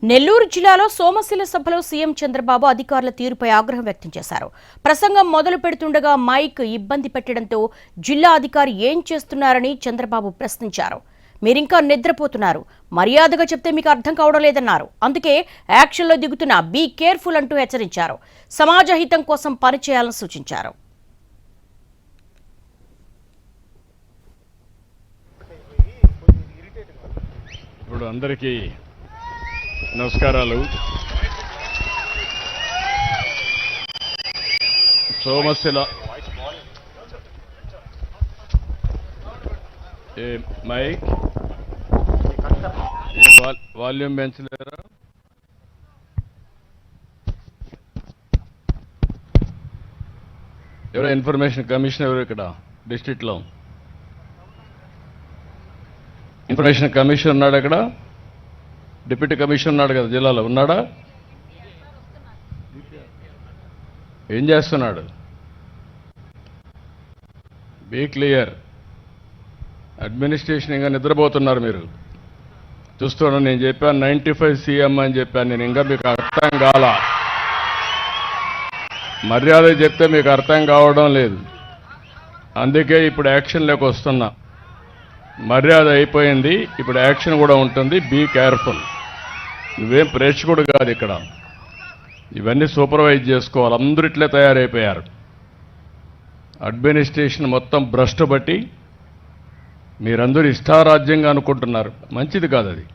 నెల్లూరు జిల్లాలో సోమశిల సభలో సీఎం చంద్రబాబు అధికారుల తీరుపై ఆగ్రహం వ్యక్తం చేశారు. ప్రసంగం మొదలు పెడుతుండగా మైక్ ఇబ్బంది పెట్టడంతో జిల్లా అధికారి ఏం చేస్తున్నారని చంద్రబాబు ప్రశ్నించారు. మీరింకా నిద్రపోతున్నారు, మర్యాదగా చెప్తే మీకు అర్థం కావడం లేదన్నారు. అందుకే యాక్షన్లో దిగుతున్న బీ కేర్ఫుల్ అంటూ హెచ్చరించారు. సమాజ హితం కోసం పనిచేయాలని సూచించారు. ఇప్పుడు అందరికీ నమస్కారాలు. సోమశిల మైక్ వాల్యూమ్ పెంచలేరా? ఎవరో ఇన్ఫర్మేషన్ కమిషన్ ఎవరు ఇక్కడ డిస్ట్రిక్ట్లో? ఇన్ఫర్మేషన్ కమిషన్ ఉన్నాడు అక్కడ? డిప్యూటీ కమిషనర్ ఉన్నాడు కదా జిల్లాలో, ఉన్నాడా? ఏం చేస్తున్నాడు? Be clear. అడ్మినిస్ట్రేషన్ ఇంకా నిద్రపోతున్నారు మీరు. చూస్తున్నాను, నేను చెప్పాను 95 సీఎం అని చెప్పాను నేను. ఇంకా మీకు అర్థం కాల. మర్యాద చెప్తే మీకు అర్థం కావడం లేదు. అందుకే ఇప్పుడు యాక్షన్లోకి వస్తున్నా. మర్యాద అయిపోయింది, ఇప్పుడు యాక్షన్ కూడా ఉంటుంది. Be careful. నువ్వేం ప్రేక్షకుడు కాదు ఇక్కడ. ఇవన్నీ సూపర్వైజ్ చేసుకోవాలి. అందరూ ఇట్లే తయారైపోయారు. అడ్మినిస్ట్రేషన్ మొత్తం భ్రష్టు బట్టి మీరందరూ ఇష్టారాజ్యంగా అనుకుంటున్నారు. మంచిది కాదు అది.